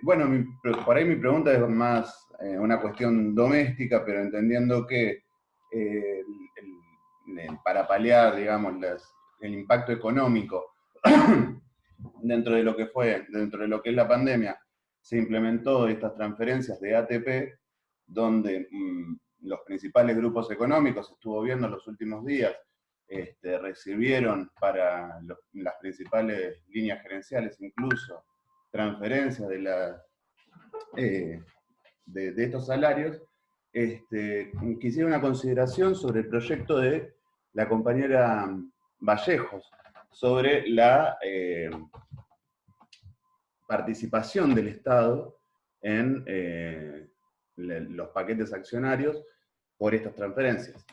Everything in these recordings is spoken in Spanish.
Bueno, por ahí mi pregunta es más una cuestión doméstica, pero entendiendo que para paliar, digamos, el impacto económico dentro de lo que fue, dentro de lo que es la pandemia, se implementó estas transferencias de ATP, donde los principales grupos económicos, estuvo viendo en los últimos días, recibieron para las principales líneas gerenciales incluso transferencias eh, de estos salarios, quisiera una consideración sobre el proyecto de la compañera Vallejos, sobre la participación del Estado en los paquetes accionarios por estas transferencias.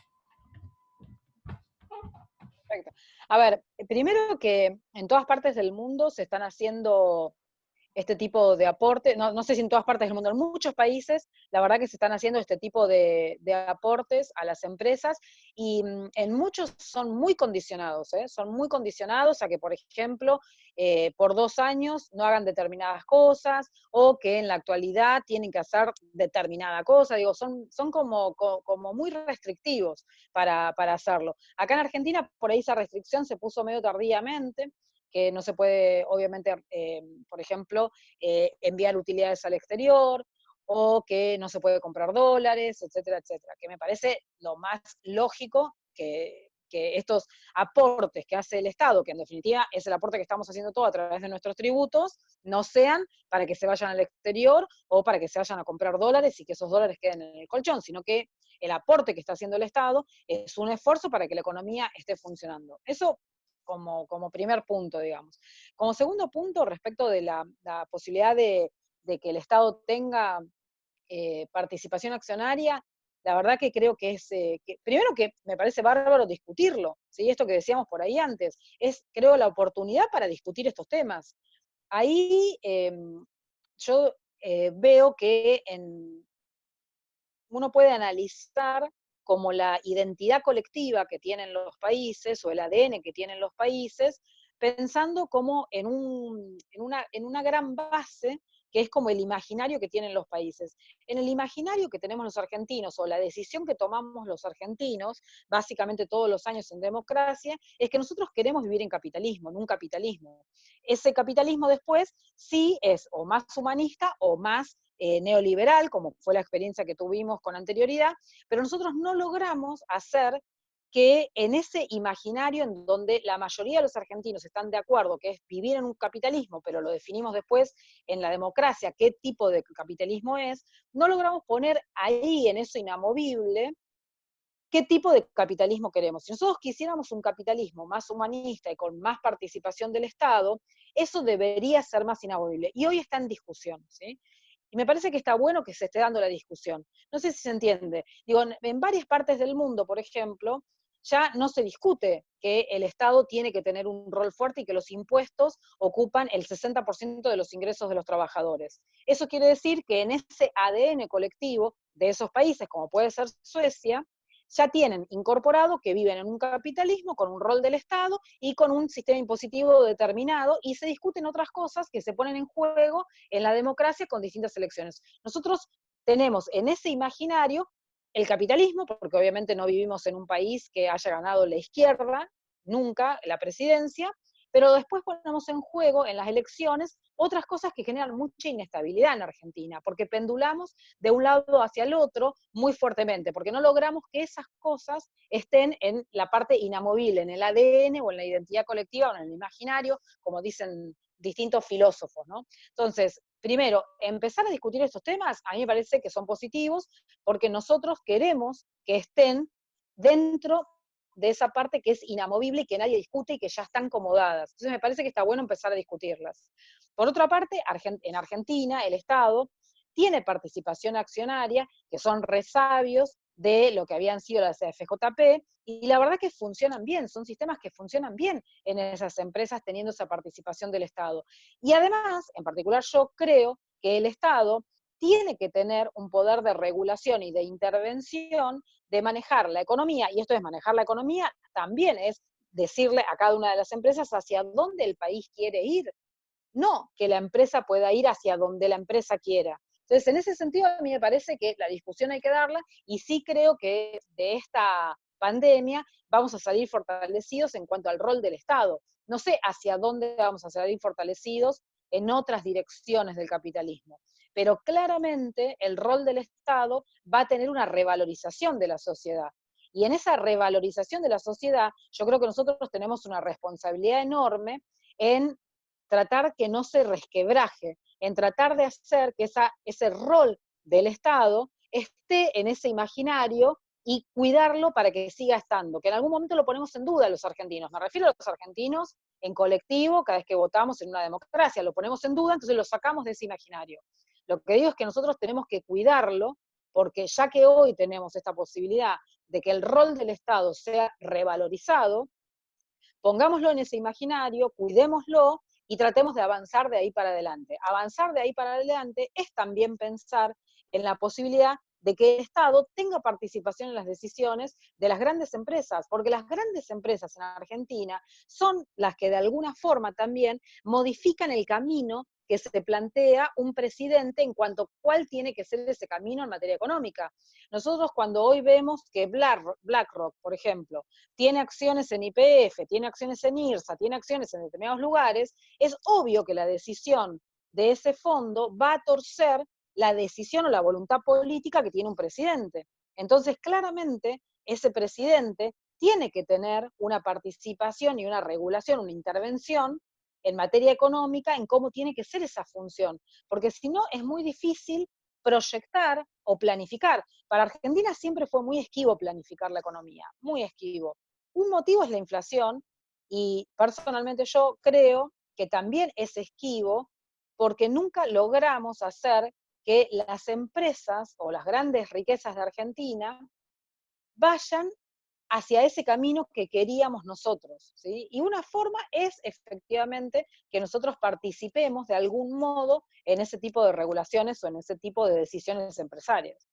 Perfecto. A ver, primero que en todas partes del mundo se están haciendo este tipo de aporte, no sé si en todas partes del mundo, en muchos países, la verdad que se están haciendo este tipo de aportes a las empresas y en muchos son muy condicionados, son muy condicionados a que, por ejemplo, por 2 años no hagan determinadas cosas o que en la actualidad tienen que hacer determinada cosa, digo, son como muy restrictivos para hacerlo. Acá en Argentina, por ahí esa restricción se puso medio tardíamente, que no se puede, obviamente, por ejemplo, enviar utilidades al exterior, o que no se puede comprar dólares, etcétera, etcétera, que me parece lo más lógico que estos aportes que hace el Estado, que en definitiva es el aporte que estamos haciendo todo a través de nuestros tributos, no sean para que se vayan al exterior o para que se vayan a comprar dólares y que esos dólares queden en el colchón, sino que el aporte que está haciendo el Estado es un esfuerzo para que la economía esté funcionando. Eso como primer punto, digamos. Como segundo punto, respecto de la posibilidad de que el Estado tenga participación accionaria, la verdad que creo que es, primero que me parece bárbaro discutirlo, ¿sí? Esto que decíamos por ahí antes, es creo la oportunidad para discutir estos temas. Ahí yo veo que uno puede analizar como la identidad colectiva que tienen los países o el ADN que tienen los países, pensando como en una gran base que es como el imaginario que tienen los países. En el imaginario que tenemos los argentinos, o la decisión que tomamos los argentinos, básicamente todos los años en democracia, es que nosotros queremos vivir en capitalismo, en un capitalismo. Ese capitalismo después sí es o más humanista o más neoliberal, como fue la experiencia que tuvimos con anterioridad, pero nosotros no logramos hacer que en ese imaginario en donde la mayoría de los argentinos están de acuerdo, que es vivir en un capitalismo, pero lo definimos después en la democracia, qué tipo de capitalismo es, no logramos poner ahí en eso inamovible qué tipo de capitalismo queremos. Si nosotros quisiéramos un capitalismo más humanista y con más participación del Estado, eso debería ser más inamovible. Y hoy está en discusión, ¿sí? Y me parece que está bueno que se esté dando la discusión. No sé si se entiende. Digo, en varias partes del mundo, por ejemplo, ya no se discute que el Estado tiene que tener un rol fuerte y que los impuestos ocupan el 60% de los ingresos de los trabajadores. Eso quiere decir que en ese ADN colectivo de esos países, como puede ser Suecia, ya tienen incorporado que viven en un capitalismo con un rol del Estado y con un sistema impositivo determinado, y se discuten otras cosas que se ponen en juego en la democracia con distintas elecciones. Nosotros tenemos en ese imaginario el capitalismo, porque obviamente no vivimos en un país que haya ganado la izquierda, nunca, la presidencia, pero después ponemos en juego en las elecciones otras cosas que generan mucha inestabilidad en Argentina, porque pendulamos de un lado hacia el otro muy fuertemente, porque no logramos que esas cosas estén en la parte inamovible, en el ADN o en la identidad colectiva o en el imaginario, como dicen distintos filósofos, ¿no? Entonces, primero, empezar a discutir estos temas a mí me parece que son positivos, porque nosotros queremos que estén dentro de esa parte que es inamovible y que nadie discute y que ya están acomodadas. Entonces me parece que está bueno empezar a discutirlas. Por otra parte, en Argentina el Estado tiene participación accionaria, que son resabios de lo que habían sido las FJP, y la verdad que funcionan bien, son sistemas que funcionan bien en esas empresas teniendo esa participación del Estado. Y además, en particular yo creo que el Estado tiene que tener un poder de regulación y de intervención de manejar la economía, y esto es manejar la economía, también es decirle a cada una de las empresas hacia dónde el país quiere ir. no que la empresa pueda ir hacia donde la empresa quiera. Entonces, en ese sentido, a mí me parece que la discusión hay que darla, y sí creo que de esta pandemia vamos a salir fortalecidos en cuanto al rol del Estado. No sé hacia dónde vamos a salir fortalecidos en otras direcciones del capitalismo, pero claramente el rol del Estado va a tener una revalorización de la sociedad. Y en esa revalorización de la sociedad, yo creo que nosotros tenemos una responsabilidad enorme en tratar que no se resquebraje, en tratar de hacer que ese rol del Estado esté en ese imaginario y cuidarlo para que siga estando, que en algún momento lo ponemos en duda los argentinos. Me refiero a los argentinos en colectivo, cada vez que votamos en una democracia, lo ponemos en duda, entonces lo sacamos de ese imaginario. Lo que digo es que nosotros tenemos que cuidarlo, porque ya que hoy tenemos esta posibilidad de que el rol del Estado sea revalorizado, pongámoslo en ese imaginario, cuidémoslo y tratemos de avanzar de ahí para adelante. Avanzar de ahí para adelante es también pensar en la posibilidad de que el Estado tenga participación en las decisiones de las grandes empresas, porque las grandes empresas en Argentina son las que de alguna forma también modifican el camino que se plantea un presidente en cuanto a cuál tiene que ser ese camino en materia económica. Nosotros cuando hoy vemos que BlackRock, por ejemplo, tiene acciones en YPF, tiene acciones en IRSA, tiene acciones en determinados lugares, es obvio que la decisión de ese fondo va a torcer la decisión o la voluntad política que tiene un presidente. Entonces, claramente, ese presidente tiene que tener una participación y una regulación, una intervención en materia económica, en cómo tiene que ser esa función, porque si no es muy difícil proyectar o planificar. Para Argentina siempre fue muy esquivo planificar la economía, muy esquivo. Un motivo es la inflación, y personalmente yo creo que también es esquivo porque nunca logramos hacer que las empresas o las grandes riquezas de Argentina vayan hacia ese camino que queríamos nosotros, ¿sí? Y una forma es efectivamente que nosotros participemos de algún modo en ese tipo de regulaciones o en ese tipo de decisiones empresarias.